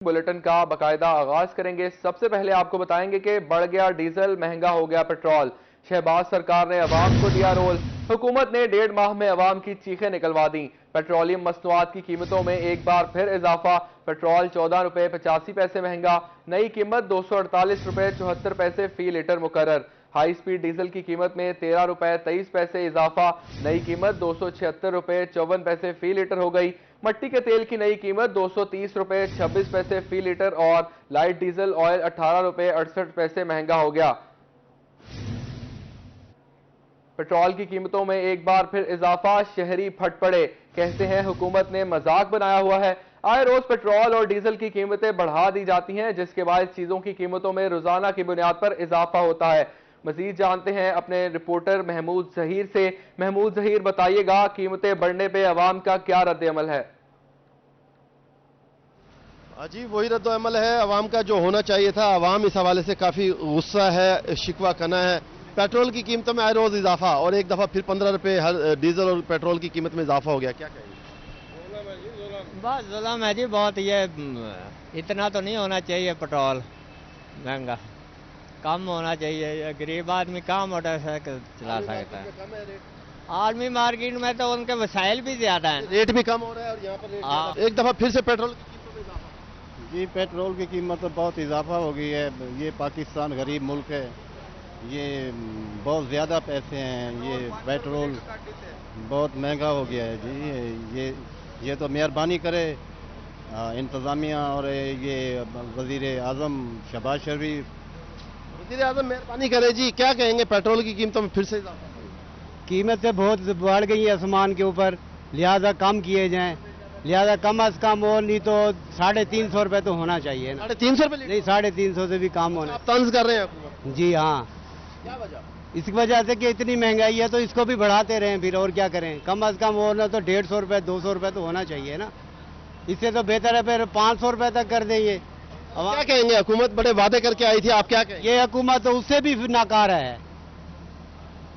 Bulletin का बाकायदा आगाज करेंगे। सबसे पहले आपको बताएंगे कि बढ़ गया डीजल, महंगा हो गया पेट्रोल। शहबाज सरकार ने अवाम को दिया रोल। हुकूमत ने 1.5 माह में अवाम की चीखें निकलवा दी। पेट्रोलियम मसनूआत की कीमतों में एक बार फिर इजाफा। पेट्रोल 14 रुपए 85 पैसे महंगा। नई कीमत 248 रुपए 74 पैसे फी लीटर मुकर्रर। हाई स्पीड डीजल की कीमत में 13 रुपए 23 पैसे इजाफा। नई कीमत 276 रुपए 54 पैसे फी लीटर हो गई। मट्टी के तेल की नई कीमत 230 रुपए 26 पैसे फी लीटर और लाइट डीजल ऑयल 18 रुपए 68 पैसे महंगा हो गया। पेट्रोल की कीमतों में एक बार फिर इजाफा। शहरी फट पड़े, कहते हैं हुकूमत ने मजाक बनाया हुआ है। आए रोज पेट्रोल और डीजल की कीमतें बढ़ा दी जाती हैं, जिसके बाद चीजों की कीमतों में रोजाना की बुनियाद पर इजाफा होता है। मजीद जानते हैं अपने रिपोर्टर महमूद जहीर से। महमूद जहीर, बताइएगा कीमतें बढ़ने पे अवाम का क्या रद्द-ए-अमल है? जी वही रद्द-ए-अमल है अवाम का जो होना चाहिए था। अवाम इस हवाले से काफी गुस्सा है, शिकवा कना है। पेट्रोल की कीमतों में आए रोज इजाफा और एक दफा फिर 15 रुपए हर डीजल और पेट्रोल की कीमत में इजाफा हो गया। क्या कहेंगे? बस जुल्म है जी बहुत। ये इतना तो नहीं होना चाहिए। पेट्रोल महंगा कम होना चाहिए। गरीब आदमी कम मोटरसाइकिल चला सकता है। आर्मी मार्केट में तो उनके वसाइल भी ज्यादा हैं, रेट भी कम हो रहा है और यहाँ पर रेट एक दफा फिर से पेट्रोल की कीमतों में इजाफा। जी पेट्रोल की कीमत तो बहुत इजाफा हो गई है। ये पाकिस्तान गरीब मुल्क है, ये बहुत ज़्यादा पैसे हैं। ये पेट्रोल बहुत महंगा हो गया है जी। ये तो मेहरबानी करे इंतज़ामिया और ये वज़ीर आज़म शहबाज शरीफ। वज़ीर आज़म मेहरबानी करे जी। क्या कहेंगे पेट्रोल की कीमतों में फिर से इजाफा? कीमतें बहुत बढ़ गई हैं आसमान के ऊपर, लिहाजा कम किए जाएं। लिहाजा कम अज कम और नहीं तो 350 रुपये तो होना चाहिए ना। 350 रुपये नहीं 350 से भी कम होना। आप तंज कर रहे हैं? जी हाँ। क्या वजह? इस वजह से कि इतनी महंगाई है तो इसको भी बढ़ाते रहें फिर, और क्या करें। कम अज कम और ना तो 150 रुपये 200 रुपये तो होना चाहिए ना। इससे तो बेहतर है फिर 500 रुपये तक कर देंगे। क्या कहेंगे? हुकूमत बड़े वादे करके आई थी, आप क्या कहेंगे? ये हुकूमत तो उससे भी नाकारा है।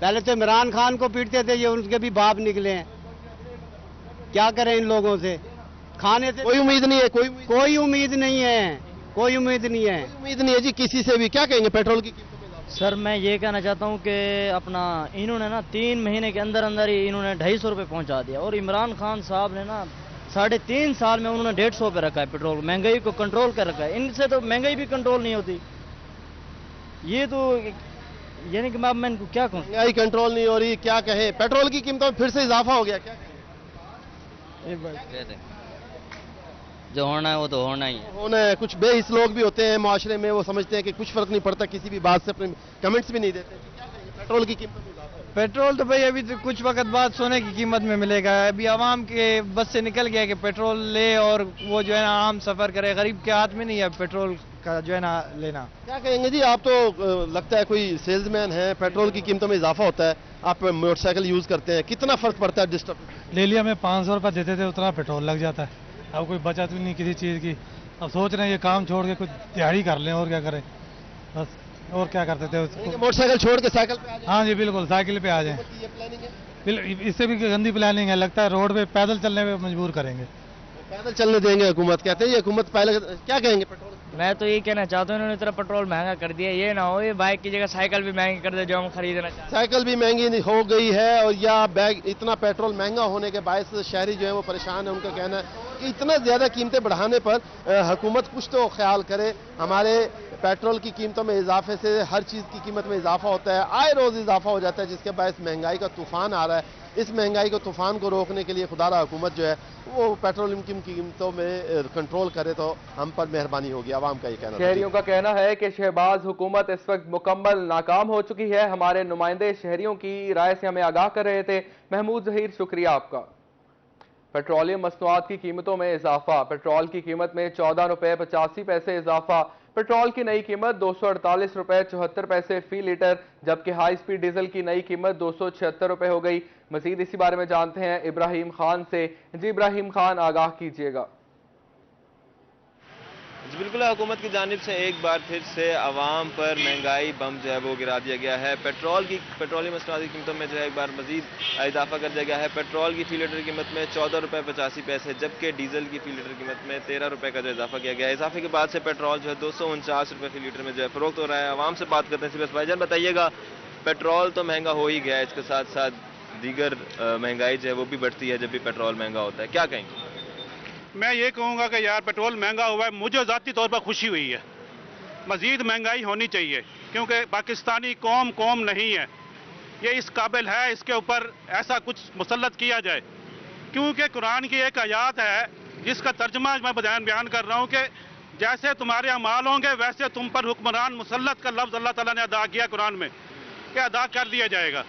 पहले तो इमरान खान को पीटते थे, ये उनके भी बाप निकले हैं। क्या करें इन लोगों से? खाने से कोई उम्मीद नहीं है। कोई उम्मीद नहीं है। कोई उम्मीद नहीं है। उम्मीद नहीं है जी किसी से भी। क्या कहेंगे पेट्रोल की कीमतों में इजाफा? सर मैं ये कहना चाहता हूँ कि अपना इन्होंने ना 3 महीने के अंदर अंदर ही इन्होंने 250 रुपये पहुंचा दिया। और इमरान खान साहब ने ना 3.5 साल में उन्होंने 150 पे रखा है पेट्रोल। महंगाई को कंट्रोल कर रखा है। इनसे तो महंगाई भी कंट्रोल नहीं होती। ये तो यानी कि मैं इनको क्या कहूँ, महंगाई कंट्रोल नहीं हो रही। क्या कहे? पेट्रोल की कीमतों में फिर से इजाफा हो गया। क्या जो होना है वो तो होना ही है। होना है। कुछ बेहिस लोग भी होते हैं माशरे में, वो समझते हैं कि कुछ फर्क नहीं पड़ता, किसी भी बात से अपने कमेंट्स भी नहीं देते। क्या कहेंगे? पेट्रोल की कीमतों में इजाफा है। पेट्रोल तो भाई अभी तो कुछ वक्त बाद सोने की कीमत में मिलेगा। अभी आवाम के बस से निकल गया कि पेट्रोल ले और वो जो है ना आम सफर करे। गरीब के हाथ में नहीं है पेट्रोल का जो है ना लेना। क्या कहेंगे जी? आप तो लगता है कोई सेल्समैन है। पेट्रोल की कीमतों में इजाफा होता है, आप मोटरसाइकिल यूज करते हैं, कितना फर्क पड़ता है? डिस्टर्ब डेली हमें 500 रुपये देते थे, उतना पेट्रोल लग जाता है। अब कोई बचत भी नहीं किसी चीज़ की। अब सोच रहे हैं ये काम छोड़ के कुछ दिहाड़ी कर लें, और क्या करें बस। और क्या करते थे उसको। मोटरसाइकिल छोड़ के साइकिल पे आ जाए? हाँ जी बिल्कुल, साइकिल पे आ जाएं। ये प्लानिंग है? इससे भी गंदी प्लानिंग है, लगता है रोड पे पैदल चलने पे मजबूर करेंगे। पैदल चलने देंगे हुकूमत? कहते हैं ये हुकूमत पहले। क्या कहेंगे पेट्रोल? मैं तो ये कहना चाहता हूँ इन्होंने इतना पेट्रोल महंगा कर दिया। ये ना हो ये बाइक की जगह साइकिल भी महंगी कर दे जो हम खरीदना चाहते हैं। साइकिल भी महंगी हो गई है और या बैग इतना पेट्रोल महंगा होने के बायस शहरी जो है वो परेशान है। उनका कहना है कि इतना ज्यादा कीमतें बढ़ाने पर हुकूमत कुछ तो ख्याल करे। हमारे पेट्रोल की कीमतों में इजाफे से हर चीज की कीमत में इजाफा होता है, आए रोज इजाफा हो जाता है, जिसके बायस महंगाई का तूफान आ रहा है। इस महंगाई को तूफान को रोकने के लिए खुदारा हुकूमत जो है वो पेट्रोल की कीमतों में कंट्रोल करे तो हम पर मेहरबानी होगी। आवाम का ये कहना है। शहरियों का कहना है कि शहबाज हुकूमत इस वक्त मुकम्मल नाकाम हो चुकी है। हमारे नुमाइंदे शहरियों की राय से हमें आगाह कर रहे थे। महमूद जहीर, शुक्रिया आपका। पेट्रोलियम मसनूआत की कीमतों में इजाफा। पेट्रोल की कीमत में 14 रुपए 85 पैसे इजाफा। पेट्रोल की नई कीमत 248 रुपए 74 पैसे फी लीटर, जबकि हाई स्पीड डीजल की नई कीमत 276 रुपए हो गई। मजीद इसी बारे में जानते हैं इब्राहिम खान से। जी इब्राहिम खान, आगाह कीजिएगा। बिल्कुल हुकूमत की जानिब से एक बार फिर से आवाम पर महंगाई बम जो है वो गिरा दिया गया है। पेट्रोलियम मसनूआत की कीमतों में जो है एक बार मजीद इजाफा कर दिया गया है। पेट्रोल की फी लीटर की कीमत में 14 रुपये 85 पैसे, जबकि डीजल की फी लीटर कीमत में 13 रुपये का जो इजाफा किया गया है। इजाफे के बाद से पेट्रोल जो है 249 रुपये फी लीटर में जो है फरोख्त हो रहा है। आवाम से बात करते हैं। सिर्फ भाईजान बताइएगा, पेट्रोल तो महंगा हो ही गया है, इसके साथ साथ दीगर महंगाई जो है वो भी बढ़ती है जब भी पेट्रोल महंगा होता है, क्या कहेंगे? मैं ये कहूँगा कि यार पेट्रोल महंगा हुआ है, मुझे ज़ाती तौर पर खुशी हुई है। मज़ीद महंगाई होनी चाहिए क्योंकि पाकिस्तानी कौम नहीं है, ये इस काबिल है इसके ऊपर ऐसा कुछ मुसल्लत किया जाए। क्योंकि कुरान की एक आयत है जिसका तर्जमा मैं बयान कर रहा हूँ कि जैसे तुम्हारे अमाल होंगे वैसे तुम पर हुक्मरान मुसल्लत का लफ्ज़ अल्लाह ताला ने अदा किया कुरान में कि अदा कर दिया जाएगा।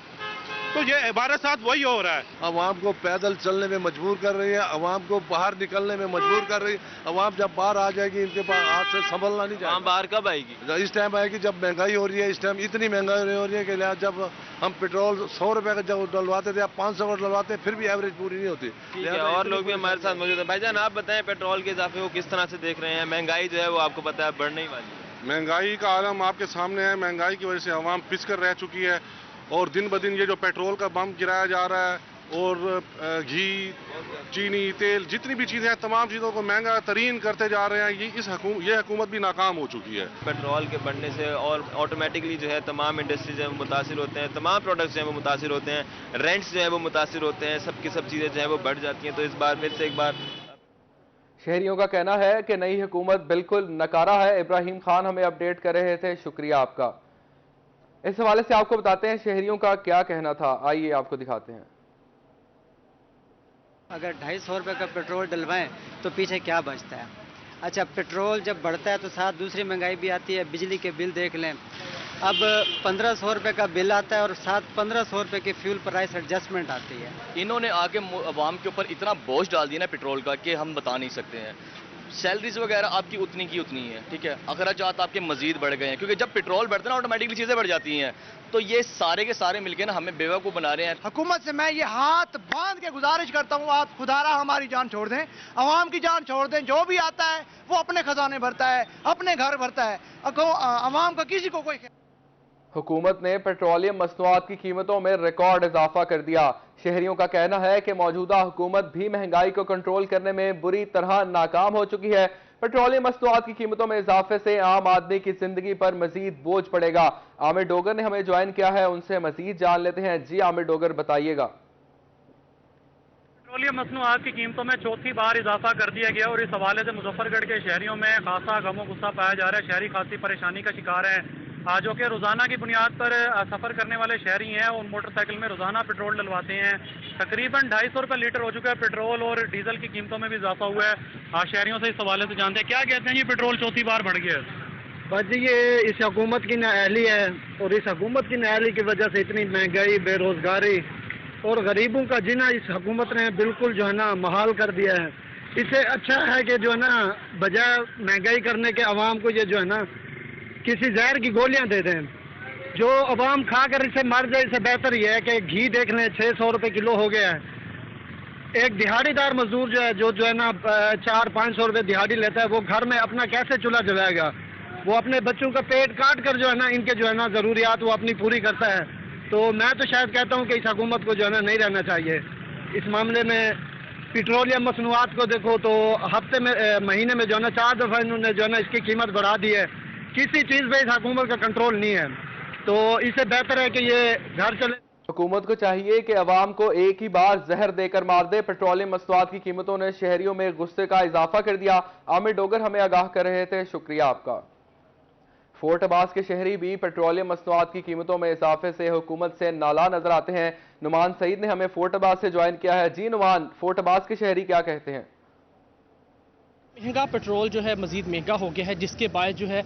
तो ये हमारे साथ वही हो रहा है। अवाम को पैदल चलने में मजबूर कर रही है, अवाम को बाहर निकलने में मजबूर कर रही है। अवाम जब बाहर आ जाएगी इनके पास हाथ से संभलना नहीं चाहिए। बाहर कब आएगी? इस टाइम आएगी जब महंगाई हो रही है। इस टाइम इतनी महंगाई हो रही है कि जब हम पेट्रोल 100 रुपये का जब डलवाते थे या 500 का डलवाते फिर भी एवरेज पूरी नहीं होती। और लोग भी हमारे साथ मौजूद है। भाईजान आप बताएं, पेट्रोल के इजाफे को किस तरह से देख रहे हैं? महंगाई जो है वो आपको पता है बढ़ने ही वाली है। महंगाई का आलम आपके सामने है। महंगाई की वजह से अवाम पिस कर रह चुकी है और दिन ब दिन ये जो पेट्रोल का बम गिराया जा रहा है और घी, चीनी, तेल, जितनी भी चीज़ें हैं तमाम चीज़ों को महंगा तरीन करते जा रहे हैं। ये हुकूमत भी नाकाम हो चुकी है। पेट्रोल के बढ़ने से और ऑटोमेटिकली जो है तमाम इंडस्ट्रीज हैं वो मुतासिर होते हैं, तमाम प्रोडक्ट्स हैं वो मुतासिर होते हैं, रेंट्स जो है वो मुतासिर होते हैं, सब की सब चीज़ें जो है वो बढ़ जाती हैं। तो इस बार फिर से एक बार शहरियों का कहना है कि नई हुकूमत बिल्कुल नकारा है। इब्राहिम खान हमें अपडेट कर रहे थे, शुक्रिया आपका। इस हवाले से आपको बताते हैं शहरियों का क्या कहना था, आइए आपको दिखाते हैं। अगर 250 रुपये का पेट्रोल डलवाएं तो पीछे क्या बचता है? अच्छा, पेट्रोल जब बढ़ता है तो साथ दूसरी महंगाई भी आती है। बिजली के बिल देख लें, अब 1500 रुपये का बिल आता है और साथ 1500 रुपये की फ्यूल प्राइस एडजस्टमेंट आती है। इन्होंने आके अवाम के ऊपर इतना बोझ डाल दिया ना पेट्रोल का कि हम बता नहीं सकते हैं। सैलरीज वगैरह आपकी उतनी की उतनी है, ठीक है, अखराजात आपके मजीद बढ़ गए हैं क्योंकि जब पेट्रोल बढ़ता है ना ऑटोमेटिकली चीज़ें बढ़ जाती हैं। तो ये सारे के सारे मिलके ना हमें बेवकूफ़ बना रहे हैं। हुकूमत से मैं ये हाथ बांध के गुजारिश करता हूँ, आप खुदारा हमारी जान छोड़ दें, अवाम की जान छोड़ दें। जो भी आता है वो अपने खजाने भरता है, अपने घर भरता है, अवाम का किसी को कोई। हुकूमत ने पेट्रोलियम मसनूआत की कीमतों में रिकॉर्ड इजाफा कर दिया। शहरियों का कहना है कि मौजूदा हुकूमत भी महंगाई को कंट्रोल करने में बुरी तरह नाकाम हो चुकी है। पेट्रोलियम मसनूआत की कीमतों में इजाफे से आम आदमी की जिंदगी पर मजीद बोझ पड़ेगा। आमिर डोगर ने हमें ज्वाइन किया है, उनसे मजीद जान लेते हैं। जी आमिर डोगर, बताइएगा। पेट्रोलियम मसनूआत की कीमतों में चौथी बार इजाफा कर दिया गया और इस हवाले से मुजफ्फरगढ़ के शहरियों में खासा गमो गुस्सा पाया जा रहा है। शहरी खासी परेशानी का शिकार है। जो कि रोजाना की बुनियाद पर सफर करने वाले शहरी हैं और मोटरसाइकिल में रोजाना पेट्रोल डलवाते हैं। तकरीबन 250 रुपये लीटर हो चुका है पेट्रोल और डीजल की कीमतों में भी इजाफा हुआ है। शहरियों से इस हवाले से जानते हैं, क्या कहते हैं, ये पेट्रोल चौथी बार बढ़ गया है। बस ये इस हुकूमत की नाअहली है और इस हुकूमत की नाअहली की वजह से इतनी महंगाई, बेरोजगारी और गरीबों का जीना इस हुकूमत ने बिल्कुल जो है ना महाल कर दिया है। इससे अच्छा है कि जो है ना बजाय महंगाई करने के अवाम को ये जो है ना किसी जहर की गोलियां दे दें, जो अवाम खाकर इसे मर जाए। इससे बेहतर यह है कि घी देख लें 600 रुपये किलो हो गया है। एक दिहाड़ीदार मजदूर जो है ना 400-500 रुपये दिहाड़ी लेता है, वो घर में अपना कैसे चूल्हा जलाएगा? वो अपने बच्चों का पेट काट कर जो है ना इनके जो है ना जरूरियात वो अपनी पूरी करता है। तो मैं तो शायद कहता हूँ कि इस हुकूमत को जो है ना नहीं रहना चाहिए। इस मामले में पेट्रोलियम मसनूआत को देखो तो हफ्ते में महीने में जो है ना 4 दफ़ा इन्होंने जो है ना इसकी कीमत बढ़ा दी है। किसी चीज़ पे इस हुकूमत का कंट्रोल नहीं है, तो इससे बेहतर है कि ये घर चले। हुकूमत को चाहिए कि अवाम को एक ही बार जहर देकर मार दे। पेट्रोलियम मसनूआत की कीमतों ने शहरियों में गुस्से का इजाफा कर दिया। आमिर डोगर हमें आगाह कर रहे थे, शुक्रिया आपका। फोर्ट अब्बास के शहरी भी पेट्रोलियम मसनूआत की कीमतों में इजाफे से हुकूमत से नाला नजर आते हैं। नुमान सईद ने हमें फोर्ट अब्बास से ज्वाइन किया है। जी नुमान, फोर्ट अब्बास के शहरी क्या कहते हैं? महंगा पेट्रोल जो है मज़ीद महंगा हो गया है, जिसके बाद जो है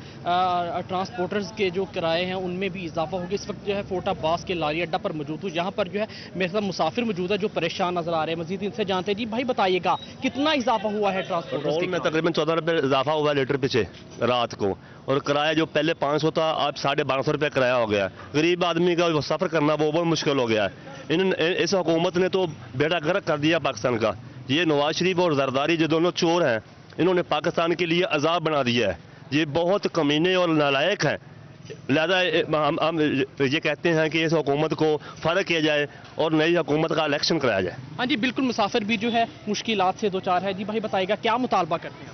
ट्रांसपोर्टर्स के जो किराए हैं उनमें भी इजाफा हो गया। इस वक्त जो है फोर्ट अब्बास के लारी अड्डा पर मौजूद हूँ, जहाँ पर जो है मेरे साथ मुसाफिर मौजूद है जो परेशान नजर आ रहे हैं। मजीद इनसे जानते हैं। जी भाई बताइएगा, कितना इजाफा हुआ है ट्रांसपोर्टर्स में? तकरीबन 14 रुपये इजाफा हुआ है लीटर पीछे रात को, और किराया जो पहले 500 था अब 1250 रुपये किराया हो गया। गरीब आदमी का सफ़र करना वो बहुत मुश्किल हो गया है। इस हुकूमत ने तो बेड़ा गर्क कर दिया पाकिस्तान का। ये नवाज शरीफ और जरदारी जो दोनों चोर हैं, इन्होंने पाकिस्तान के लिए अजाब बना दिया है। ये बहुत कमीने और नालायक हैं। लिहाजा हम ये कहते हैं कि इस हुकूमत को फ़र्क किया जाए और नई हुकूमत का इलेक्शन कराया जाए। हाँ जी, बिल्कुल मुसाफिर भी जो है मुश्किलात से दो चार है। जी भाई बताइएगा क्या मुतालबा करते हैं?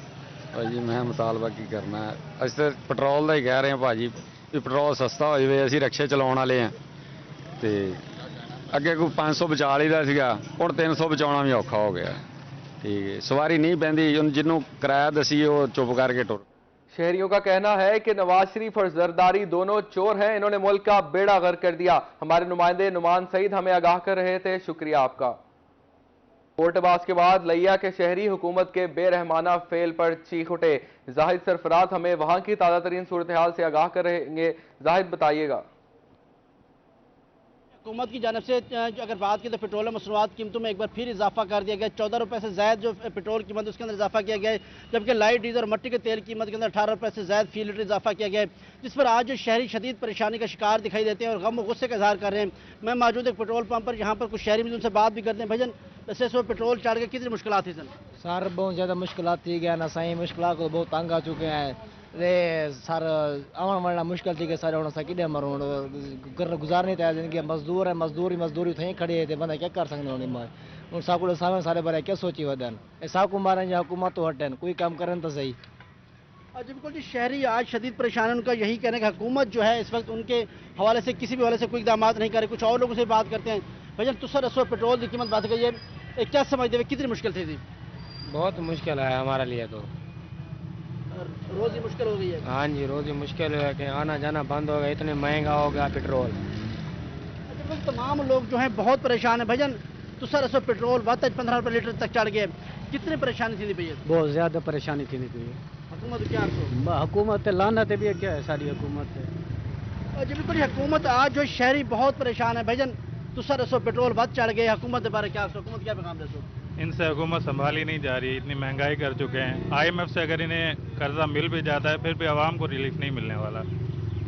भाजी मैं मुतालबा की करना है, अस तो पेट्रोल का ही कह रहे हैं भाजी भी पेट्रोल सस्ता हो जाए। असी रिक्शे चलाने वाले हैं तो अगे कोई 500 बचा लीदा सीगा, हुण 300 बचाना भी औखा हो गया। ठीक है, सवारी नहीं पैंदी, जिन्हों किराया दसीए वो चुप करके टुर। शहरियों का कहना है कि नवाज शरीफ और जरदारी दोनों चोर हैं, इन्होंने मुल्क का बेड़ा गर्क कर दिया। हमारे नुमाइंदे नुमान सईद हमें आगाह कर रहे थे, शुक्रिया आपका। कोर्ट अब्बास के बाद लिया के शहरी हुकूमत के बेरहमाना फेल पर चीख उठे। जाहिद सरफराज हमें वहां की ताज़ा तरीन सूरत हाल से आगाह करेंगे। जाहिद बताइएगा। हुकूमत की जानब से अगर बात की तो पेट्रोल और मसनूआत कीमतों में एक बार फिर इजाफा कर दिया गया। 14 रुपये से ज़ायद जो पेट्रोल कीमत उसके अंदर इजाफा किया गया है, जबकि लाइट डीजल और मट्टी के तेल कीमत के अंदर 18 रुपये से ज़ायद फी लीटर इजाफा किया गया है, जिस पर आज जो शहरी शदीद परेशानी का शिकार दिखाई देते हैं और गम और गुस्से का इजहार कर रहे हैं। मैं मौजूद एक पेट्रोल पंप पर, यहाँ पर कुछ शहरी मिल उनसे बात भी करते हैं। भजन जैसे सुबह पेट्रोल चढ़ के कितनी मुश्किल थी सर? बहुत ज़्यादा मुश्किल थी गया ना सही, मुश्किल को बहुत तंग आ चुके हैं रे सर। आवन वाला मुश्किल थी कि सर हम कि मरूँ गुजारनी तय जिंदगी। मजदूर है, मजदूरी थी खड़ी है, बंदा क्या कर सकते हूँ साकू सामने सारे बारे क्या सोची वदन साकू मारें या हुकूमत तो हटन कोई काम करें तो सही। जी बिल्कुल जी, शहरी आज शदीद परेशान है। उनका यही कहना है कि हुकूमत जो है इस वक्त उनके हवाले से किसी भी हवाले से कोई इकदाम नहीं करे। कुछ और लोगों से बात करते हैं। भजन तो सर असो पेट्रोल की कीमत बात करिए, क्या समझते हुए कितनी मुश्किल थी? बहुत मुश्किल है हमारे लिए तो, रोज ही मुश्किल हो गई है। हाँ जी, रोज ही मुश्किल है कि आना जाना बंद हो गया, इतने महंगा हो गया पेट्रोल। तमाम लोग जो हैं बहुत परेशान है। भजन तो सर असो पेट्रोल 15 रुपये लीटर तक चढ़ गए, कितनी परेशानी थी भैया? बहुत ज्यादा परेशानी थी। हुकूमत क्या हुकूमत लाना भी है, क्या है सारी हुकूमत है। जी बिल्कुल, हुकूमत आज जो शहरी बहुत परेशान है। भजन तो सर असो पेट्रोल चढ़ गए, हुकूमत के बारे क्या हुकूमत क्या पैगाम दे? इनसे हुकूमत संभाली नहीं जा रही, इतनी महंगाई कर चुके हैं। IMF से अगर इन्हें कर्जा मिल भी जाता है फिर भी आवाम को रिलीफ नहीं मिलने वाला।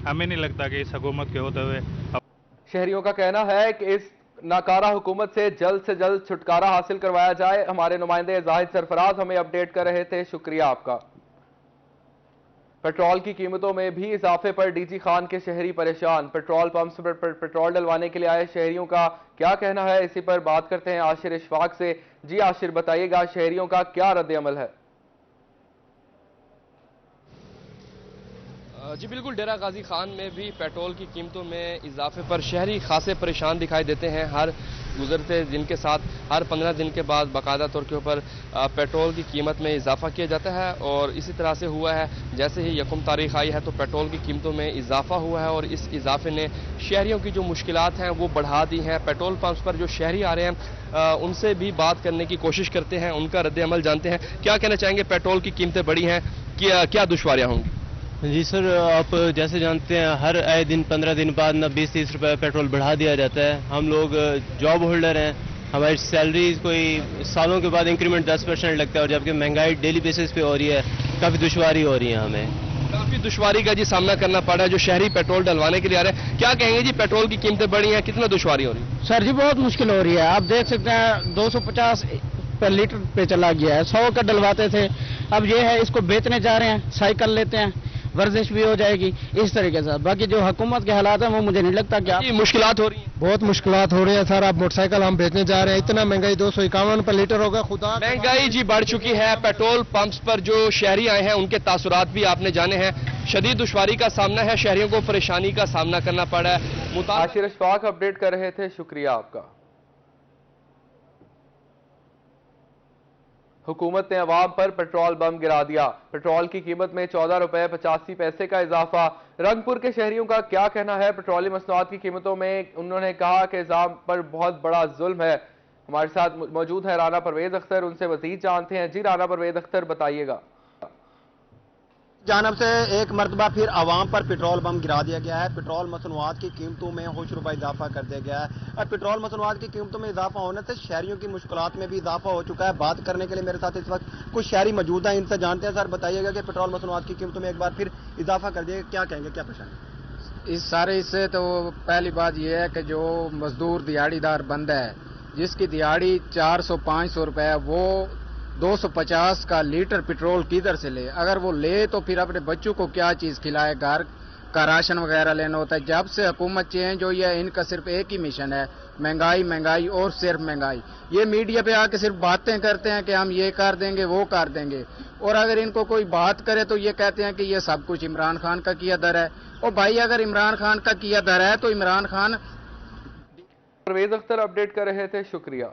हमें नहीं लगता कि इस हुकूमत के होते हुए। शहरियों का कहना है कि इस नाकारा हुकूमत से जल्द छुटकारा हासिल करवाया जाए। हमारे नुमाइंदे जाहिद सरफराज हमें अपडेट कर रहे थे, शुक्रिया आपका। पेट्रोल की कीमतों में भी इजाफे पर डीजी खान के शहरी परेशान। पेट्रोल पंप्स पर पेट्रोल डलवाने के लिए आए शहरियों का क्या कहना है, इसी पर बात करते हैं आशिर इशफाक से। जी आशिर बताइएगा, शहरियों का क्या रद्द-ए-अमल है? जी बिल्कुल, डेरा गाजी खान में भी पेट्रोल की कीमतों में इजाफे पर शहरी खासे परेशान दिखाई देते हैं। हर गुजरते दिन के साथ हर 15 दिन के बाद बाकायदा तौर के ऊपर पेट्रोल की कीमत में इजाफा किया जाता है और इसी तरह से हुआ है। जैसे ही 1 तारीख आई है तो पेट्रोल की कीमतों में इजाफा हुआ है और इस इजाफे ने शहरियों की जो मुश्किलात हैं वो बढ़ा दी हैं। पेट्रोल पंप्स पर जो शहरी आ रहे हैं उनसे भी बात करने की कोशिश करते हैं, उनका रद्द-ए-अमल जानते हैं। क्या कहना चाहेंगे, पेट्रोल की कीमतें बढ़ी हैं, क्या दुश्वारियाँ होंगी? जी सर, आप जैसे जानते हैं हर आए दिन 15 दिन बाद ना 20-30 रुपए पेट्रोल बढ़ा दिया जाता है। हम लोग जॉब होल्डर हैं, हमारी सैलरी कोई सालों के बाद इंक्रीमेंट 10% लगता है और जबकि महंगाई डेली बेसिस पे हो रही है, काफ़ी दुश्वारी हो रही है हमें। काफ़ी दुश्वारी का जी सामना करना पड़ रहा है जो शहरी पेट्रोल डलवाने के लिए आ रहे हैं। क्या कहेंगे जी, पेट्रोल की कीमतें बढ़ी हैं, कितना दुश्वारी हो रही है? सर जी बहुत मुश्किल हो रही है। आप देख सकते हैं 250 पर लीटर पे चला गया है। 100 का डलवाते थे, अब ये है इसको बेचने जा रहे हैं, साइकिल लेते हैं, वर्जिश भी हो जाएगी इस तरीके से। बाकी जो हुकूमत के हालात हैं वो मुझे नहीं लगता कि मुश्किलात हो रही हैं। बहुत मुश्किलात हो रही है सर। अब मोटरसाइकिल हम बेचने जा रहे हैं, इतना महंगाई 251 पर लीटर होगा। खुदा महंगाई जी बढ़ चुकी है। पेट्रोल पंप्स पर जो शहरी आए हैं उनके तासुरात भी आपने जाने हैं। शदीद दुश्वारी का सामना है, शहरियों को परेशानी का सामना करना पड़ा है। आशिर इशफाक अपडेट कर रहे थे, शुक्रिया आपका। हुकूमत ने अवाम पर पेट्रोल बम गिरा दिया। पेट्रोल की कीमत में 14 रुपए 85 पैसे का इजाफा। रंगपुर के शहरियों का क्या कहना है पेट्रोलियम मसनूआत की कीमतों में? उन्होंने कहा कि इजाम पर बहुत बड़ा जुल्म है। हमारे साथ मौजूद है राना परवेज अख्तर, उनसे मजीद जानते हैं। जी राना परवेज अख्तर बताइएगा। जानब से एक मरतबा फिर आवाम पर पेट्रोल बम गिरा दिया गया है। पेट्रोल मसनूआत की कीमतों में होश रुपये इजाफा कर दिया गया है और पेट्रोल मसनूआत की कीमतों में इजाफा होने से शहरियों की मुश्किलात में भी इजाफा हो चुका है। बात करने के लिए मेरे साथ इस वक्त कुछ शहरी मौजूद हैं, इनसे जानते हैं। सर बताइएगा कि पेट्रोल मसनूआत की कीमतों में एक बार फिर इजाफा कर दिया, क्या कहेंगे, क्या परेशानी? इस सारे इससे तो पहली बात यह है कि जो मजदूर दिहाड़ीदार बंदा है जिसकी दिहाड़ी 400-500 रुपये है, वो 250 का लीटर पेट्रोल किधर से ले? अगर वो ले तो फिर अपने बच्चों को क्या चीज खिलाए? घर का राशन वगैरह लेना होता है। जब से हुकूमत चेंज हुई है, इनका सिर्फ एक ही मिशन है, महंगाई महंगाई और सिर्फ महंगाई। ये मीडिया पे आके सिर्फ बातें करते हैं कि हम ये कर देंगे वो कर देंगे, और अगर इनको कोई बात करे तो ये कहते हैं कि ये सब कुछ इमरान खान का किया दर है। और भाई अगर इमरान खान का किया दर है तो इमरान खान। परवेज अख्तर अपडेट कर रहे थे, शुक्रिया।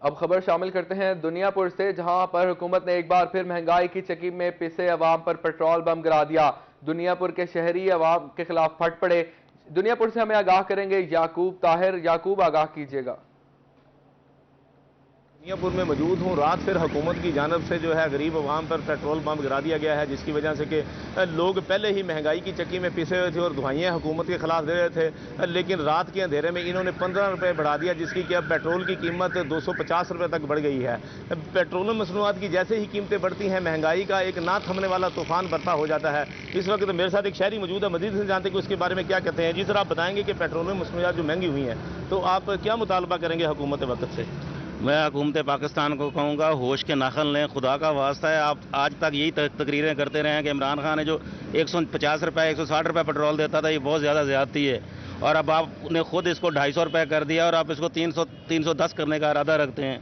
अब खबर शामिल करते हैं दुनियापुर से, जहां पर हुकूमत ने एक बार फिर महंगाई की चक्की में पिसे अवाम पर पेट्रोल बम गिरा दिया। दुनियापुर के शहरी अवाम के खिलाफ फट पड़े। दुनियापुर से हमें आगाह करेंगे याकूब ताहिर। याकूब, आगाह कीजिएगा। दुनियापुर में मौजूद हूँ। रात फिर हुकूमत की जानब से जो है गरीब अवाम पर पेट्रोल बम गिरा दिया गया है, जिसकी वजह से कि लोग पहले ही महंगाई की चक्की में पिसे हुए थे और दुआएं हुकूमत के खिलाफ दे रहे थे, लेकिन रात के अंधेरे में इन्होंने 15 रुपये बढ़ा दिया, जिसकी कि अब पेट्रोल की कीमत 250 रुपये तक बढ़ गई है। पेट्रोलियम मसनूआत की जैसे ही कीमतें बढ़ती हैं, महंगाई का एक ना थमने वाला तूफान बरपा हो जाता है। इस वक्त मेरे साथ एक शहरी मौजूद है, मजीद से जानते कि उसके बारे में क्या कहते हैं। जी सर, आप बताएंगे कि पेट्रोलियम मसनूआत जो महंगी हुई हैं, तो आप क्या मुतालबा करेंगे हुकूमत वक्त से? मैं हुकूमत पाकिस्तान को कहूँगा, होश के नाखन लें, खुदा का वास्ता है। आप आज तक यही तकरीरें करते रहे हैं कि इमरान खान ने जो 150 रुपये 160 रुपये पेट्रोल देता था, ये बहुत ज़्यादा ज़्यादती है, और अब आपने खुद इसको 250 रुपये कर दिया और आप इसको 310 करने का इरादा रखते हैं।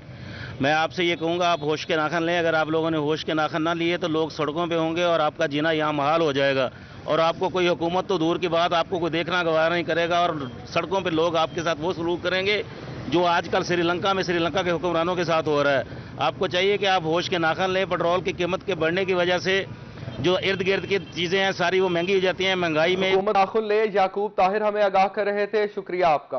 मैं आपसे ये कहूँगा, आप होश के नाखन लें। अगर आप लोगों ने होश के नाखन ना लिए तो लोग सड़कों पर होंगे और आपका जीना यहाँ महाल हो जाएगा, और आपको कोई हुकूमत तो दूर की बात, आपको कोई देखना गवारा नहीं करेगा, और सड़कों पर लोग आपके साथ वो सलूक करेंगे जो आजकल श्रीलंका में श्रीलंका के हुक्मरानों के साथ हो रहा है। आपको चाहिए कि आप होश के नाखन लें। पेट्रोल की कीमत के बढ़ने की वजह से जो इर्द गिर्द की चीजें हैं सारी वो महंगी हो जाती हैं। महंगाई में हुकूमत नाखुन ले। याकूब ताहिर हमें आगाह कर रहे थे, शुक्रिया आपका।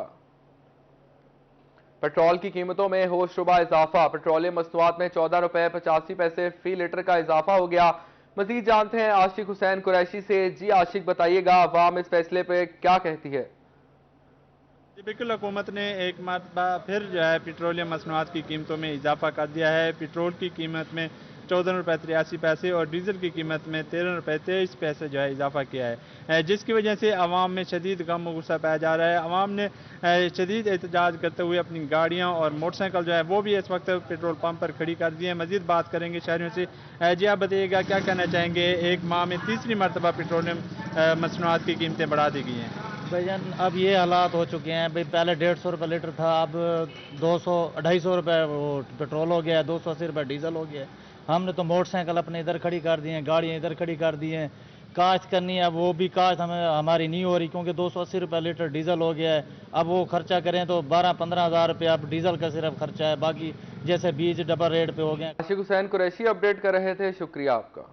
पेट्रोल की कीमतों में होशरुबा इजाफा। पेट्रोलियम मसनूआत में 14 रुपये 85 पैसे फी लीटर का इजाफा हो गया। मजीद जानते हैं आशिक हुसैन कुरैशी से। जी आशिक, बताइएगा अवाम इस फैसले पे क्या कहती है? जी बिल्कुल, हुकूमत ने एक मरतबा फिर जो है पेट्रोलियम मसनूआत की कीमतों में इजाफा कर दिया है। पेट्रोल की कीमत में 14 रुपये 83 पैसे और डीजल की कीमत में 13 रुपये 23 पैसे जो है इजाफा किया है, जिसकी वजह से आवाम में शदीद गम और गुस्सा पाया जा रहा है। आवाम ने शदीद एहतजाज करते हुए अपनी गाड़ियाँ और मोटरसाइकिल जो है वो भी इस वक्त पेट्रोल पंप पर खड़ी कर दी है। मजीद बात करेंगे शहरियों से। जी आप बताइएगा, क्या कहना चाहेंगे? एक माह में तीसरी मरतबा पेट्रोलियम मसनूआत की कीमतें बढ़ा दी गई हैं। भाईजान, अब ये हालात हो चुके हैं भाई, पहले 150 रुपये लीटर था, अब 200-250 रुपये वो पेट्रोल हो गया है, 280 रुपये डीजल हो गया है। हमने तो मोटरसाइकिल अपने इधर खड़ी कर दी हैं, गाड़ियाँ इधर खड़ी कर दी हैं। काश्त करनी है वो भी काश्त हमारी नहीं हो रही, क्योंकि 280 रुपये लीटर डीजल हो गया है। अब वो खर्चा करें तो 12-15 हज़ार रुपये अब डीजल का सिर्फ खर्चा है, बाकी जैसे बीज डबल रेट पे हो गए। आशिक हुसैन कुरैशी अपडेट कर रहे थे, शुक्रिया आपका।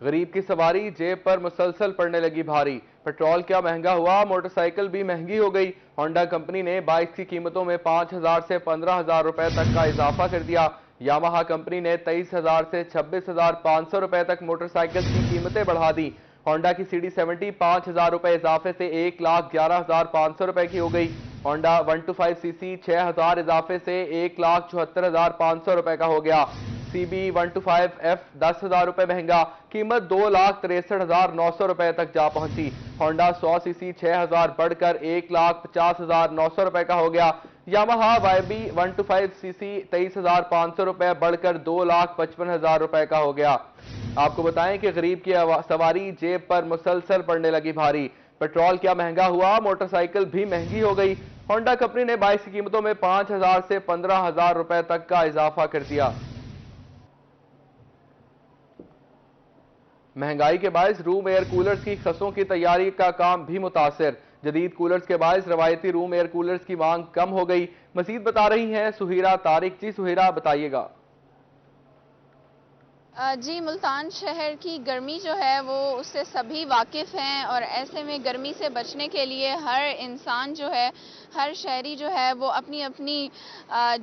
गरीब की सवारी जेब पर मुसलसल पड़ने लगी भारी। पेट्रोल क्या महंगा हुआ, मोटरसाइकिल भी महंगी हो गई। होंडा कंपनी ने बाइक की कीमतों में 5,000 से 15,000 रुपए तक का इजाफा कर दिया। यामाहा कंपनी ने 23,000 से 26,500 रुपए तक मोटरसाइकिल की कीमतें बढ़ा दी। होंडा की CD70 5,000 रुपए इजाफे से 1,11,500 रुपए की हो गई। होंडा 125cc 6,000 इजाफे से 1,74,500 रुपए का हो गया। CB 125F 10,000 रुपए महंगा, कीमत 2,63,900 रुपए तक जा पहुंची। होंडा 100cc 6,000 बढ़कर 1,50,900 रुपए का हो गया। यामाहा YB 125cc 23,500 रुपए बढ़कर 2,55,000 रुपए का हो गया। आपको बताएं कि गरीब की सवारी जेब पर मुसलसल पड़ने लगी भारी। पेट्रोल क्या महंगा हुआ, मोटरसाइकिल भी महंगी हो गई। होंडा कंपनी ने बाइक की कीमतों में 5,000 से 15,000 रुपए तक का इजाफा कर दिया। महंगाई के बायस रूम एयर कूलर्स की खसों की तैयारी का काम भी मुतासिर। जदीद कूलर्स के बायस रवायती रूम एयर कूलर्स की मांग कम हो गई। मजीद बता रही हैं सुहीरा तारिक। जी सुहीरा, बताइएगा। जी, मुल्तान शहर की गर्मी जो है वो उससे सभी वाकिफ़ हैं, और ऐसे में गर्मी से बचने के लिए हर इंसान जो है, हर शहरी जो है वो अपनी अपनी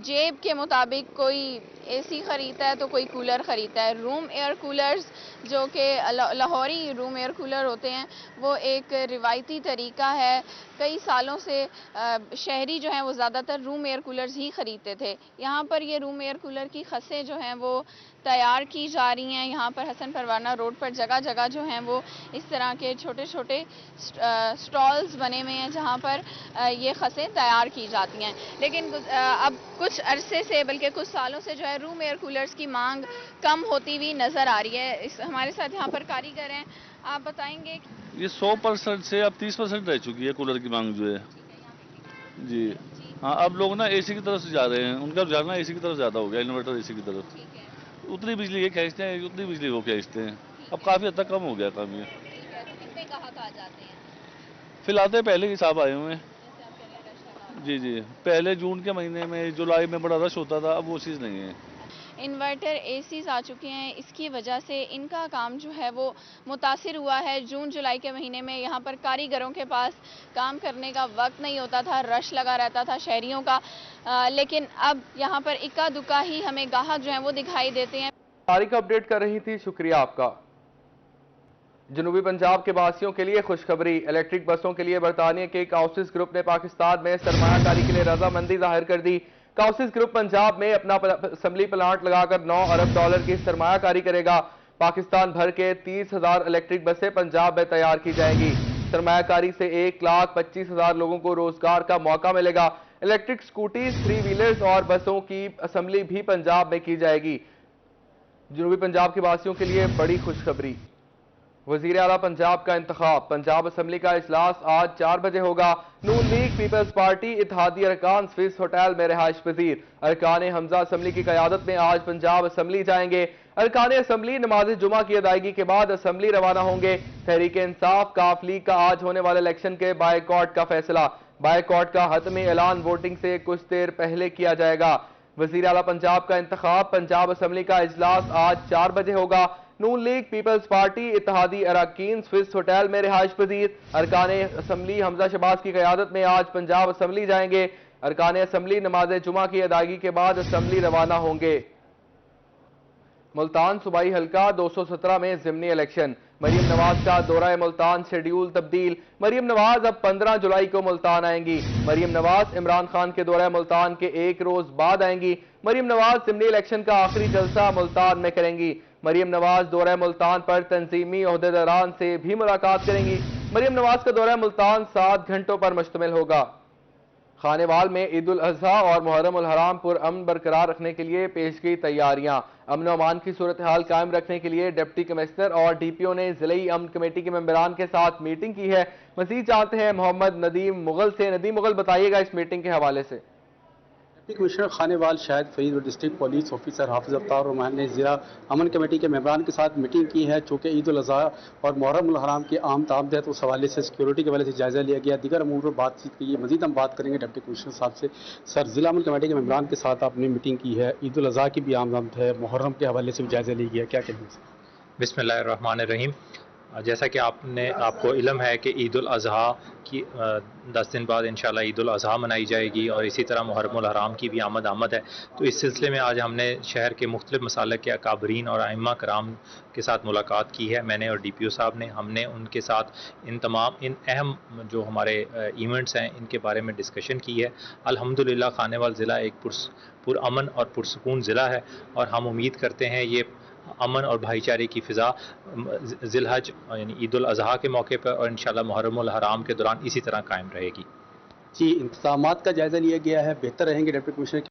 जेब के मुताबिक कोई AC ख़रीदता है तो कोई कूलर ख़रीदता है। रूम एयर कूलर्स जो कि लाहौरी रूम एयर कूलर होते हैं वो एक रिवायती तरीका है। कई सालों से शहरी जो हैं वो ज़्यादातर रूम एयर कूलर्स ही ख़रीदते थे। यहाँ पर ये रूम एयर कूलर की खसें जो हैं वो तैयार की जा रही हैं। यहाँ पर हसन परवाना रोड पर जगह जगह जो हैं वो इस तरह के छोटे छोटे स्टॉल्स बने हुए हैं जहाँ पर ये खसें तैयार की जाती हैं। लेकिन अब कुछ अरसे से, बल्कि कुछ सालों से जो है रूम एयर कूलर्स की मांग कम होती हुई नज़र आ रही है। हमारे साथ यहाँ पर कारीगर हैं, आप बताएंगे। ये 100% से अब 30% रह चुकी है कूलर की मांग जो है जी। हाँ, अब लोग ना एसी की तरफ से जा रहे हैं, उनका रुझान एसी की तरफ ज़्यादा हो गया, इन्वर्टर एसी की तरफ। उतनी बिजली ये खींचते हैं, उतनी बिजली वो खींचते हैं। अब काफ़ी हद तक कम हो गया काम ये। कितने ग्राहक आ जाते हैं? फिलहाल पहले के हिसाब आए हुए हैं जी जी। पहले जून के महीने में, जुलाई में बड़ा रश होता था, अब वो चीज़ नहीं है। इन्वर्टर एसीज आ चुके हैं, इसकी वजह से इनका काम जो है वो मुतासिर हुआ है। जून जुलाई के महीने में यहाँ पर कारीगरों के पास काम करने का वक्त नहीं होता था, रश लगा रहता था शहरियों का, लेकिन अब यहाँ पर इक्का दुक्का ही हमें ग्राहक जो हैं वो दिखाई देते हैं। तारीख अपडेट कर रही थी, शुक्रिया आपका। जनूबी पंजाब के वासियों के लिए खुशखबरी। इलेक्ट्रिक बसों के लिए बरतानिया के काउसिस ग्रुप ने पाकिस्तान में सरमायाकारी के लिए रजामंदी जाहिर कर दी। काउसिस ग्रुप पंजाब में अपना असम्बली प्लांट लगाकर 9 अरब डॉलर की सरमायाकारी करेगा। पाकिस्तान भर के 30,000 इलेक्ट्रिक बसें पंजाब में तैयार की जाएंगी। सरमायाकारी से 1,25,000 लोगों को रोजगार का मौका मिलेगा। इलेक्ट्रिक स्कूटीज, 3 व्हीलर्स और बसों की असम्बली भी पंजाब में की जाएगी। जनूबी पंजाब के वासियों के लिए बड़ी खुशखबरी। वजीर आला पंजाब का इंतखाब। पंजाब असम्बली का इजलास आज 4 बजे होगा। नून लीग, पीपल्स पार्टी, इत्तेहादी अरकान स्विस होटल में रिहाइश पजीर। अरकान हमजा असम्बली की क़यादत में आज पंजाब असम्बली जाएंगे। अरकान असम्बली नमाज जुमा की अदायगी के बाद असम्बली रवाना होंगे। तहरीक इंसाफ, काफ लीग का आज होने वाले इलेक्शन के बायकॉट का फैसला। बायकॉट का हतमी ऐलान वोटिंग से कुछ देर पहले किया जाएगा। वजीर आला पंजाब का इंतखाब। पंजाब असम्बली का इजलास आज 4 बजे होगा। नून लीग, पीपल्स पार्टी, इत्तेहादी अरकान स्विस होटल में रिहाइश पजीर। अरकान असम्बली हमजा शहबाज की क़यादत में आज पंजाब असम्बली जाएंगे। अरकान असम्बली नमाज जुमा की अदायगी के बाद असम्बली रवाना होंगे। मुल्तान सूबाई हल्का 217 में ज़िमनी इलेक्शन। मरीम नवाज का दौरा मुल्तान शेड्यूल तब्दील। मरीम नवाज अब 15 जुलाई को मुल्तान आएंगी। मरीम नवाज इमरान खान के दौरा मुल्तान के 1 रोज बाद आएंगी। मरीम नवाज ज़िमनी इलेक्शन का आखिरी जलसा मुल्तान में करेंगी। मरीम नवाज दौरा मुल्तान पर तंजीमी ओहदेदारान से भी मुलाकात करेंगी। मरीम नवाज का दौरा मुल्तान 7 घंटों पर मुश्तमिल होगा। खानेवाल में ईद उल अजहा और मुहर्रम उल हराम पुरअमन बरकरार रखने के लिए पेश की तैयारियां। अमन अमान की सूरत हाल कायम रखने के लिए डिप्टी कमिश्नर और डीपीओ ने जिले अमन कमेटी के मेंबरान के साथ मीटिंग की है। मजीद जानते हैं मोहम्मद नदीम मुगल से। नदीम मुगल, बताइएगा इस मीटिंग के हवाले से। डिप्टी कमिश्नर खानेवाल शाहिद फरीद और डिस्ट्रिक्ट पुलिस ऑफिसर हाफिज अफ्तार रहमान ने जिला अमन कमेटी के मेंबरान के साथ मीटिंग की है। चूँकि ईद उल अजहा और मुहर्रम उल हराम की आम तामद है तो उस हवाले से सिक्योरिटी के हवाले से जायजा लिया गया। दीगर अमूर पर बातचीत की है। मजीद हम बात करेंगे डिप्टी कमिश्नर साहब से। सर, जिला अमन कमेटी के मेंबरान के साथ आपने मीटिंग की है, ईद उल अजहा की भी आमद है, मुहर्रम के हवाले से भी जायजा लिया गया, क्या कहेंगे? बिस्मिल्लाहिर्रहमानिर्रहीम। जैसा कि आपको इल्म है कि ईद उल अजहा की 10 दिन बाद इंशाल्लाह ईद उल अजहा मनाई जाएगी और इसी तरह मुहर्रम उल हराम की भी आमद है। तो इस सिलसिले में आज हमने शहर के मुख्तलिफ मसालिक के अकाबरीन और अइम्मा कराम के साथ मुलाकात की है। मैंने और डीपीओ साहब ने, हमने उनके साथ इन अहम जो हमारे इवेंट्स हैं इनके बारे में डिस्कशन की है। अल्हम्दुलिल्लाह खानेवाल ज़िला एक पुरअमन और पुरसकून ज़िला है और हम उम्मीद करते हैं ये अमन और भाईचारे की फ़िज़ा ज़िलहज यानी ईद उल अजहा के मौके पर और इंशाल्लाह मुहर्रम उल हराम के दौरान इसी तरह कायम रहेगी। जी, इंतज़ामात का जायजा लिया गया है, बेहतर रहेंगे deputy commissioner.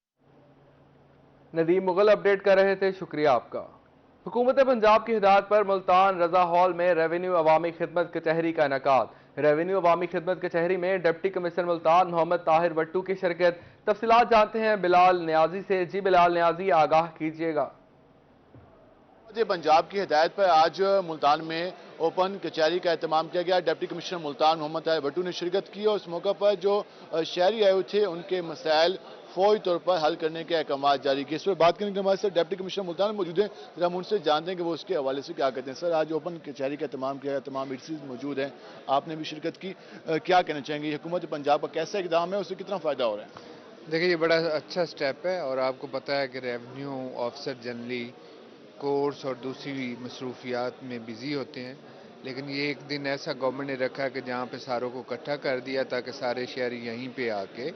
Nadeem Mughal update कर रहे थे, शुक्रिया आपका। हुकूमत पंजाब की हिदायत पर मुल्तान रजा हॉल में रेवेन्यू अवामी खिदमत कचहरी का इनेकाद। रेवेन्यू अवामी खिदमत कचहरी में डिप्टी कमिश्नर मुल्तान मोहम्मद ताहिर वट्टू की शिरकत। तफसीलात जानते हैं बिलाल न्याजी से। जी बिलाल न्याजी, आगाह कीजिएगा। पंजाब की हिदायत पर आज मुल्तान में ओपन कचहरी का एहतमाम किया गया। डिप्टी कमिश्नर मुल्तान मोहम्मद ताहिर वट्टू ने शिरकत की और इस मौके पर जो शहरी आए हुए थे उनके मसाइल फौरी तौर पर हल करने के अहकाम जारी किए। इस पर बात करने के हमारे साथ डिप्टी कमिश्नर मुल्तान मौजूद हैं। हम उनसे जानते हैं कि वो उसके हवाले से क्या कहते हैं। सर, आज ओपन कचहरी का एहतमाम किया गया, तमाम एजेंसीज मौजूद हैं, आपने भी शिरकत की, क्या कहना चाहेंगे? हुकूमत पंजाब का कैसा इक़दाम है, उससे कितना फ़ायदा हो रहा है? देखिए, ये बड़ा अच्छा स्टेप है और आपको पता है कि रेवेन्यू ऑफिसर जनरली कोर्स और दूसरी मसरूफियात में बिज़ी होते हैं, लेकिन ये एक दिन ऐसा गवर्नमेंट ने रखा कि जहाँ पे सारों को इकट्ठा कर दिया ताकि सारे शहरी यहीं पे आके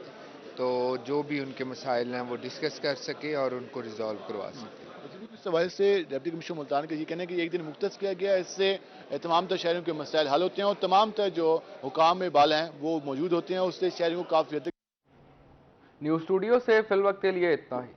तो जो भी उनके मसाइल हैं वो डिस्कस कर सके और उनको रिजॉल्व करवा सके। इस हवाले से डिप्टी कमिश्नर मुल्तान का ये कहना है कि एक दिन मुख्तस किया गया, इससे तमाम तर शहरों के मसाइल हल होते हैं और तमाम तर जो हुकाम बाला हैं वो मौजूद होते हैं, उससे शहरों को काफ़ी हद तक। न्यूज़ स्टूडियो से फिल वक्त के लिए इतना ही।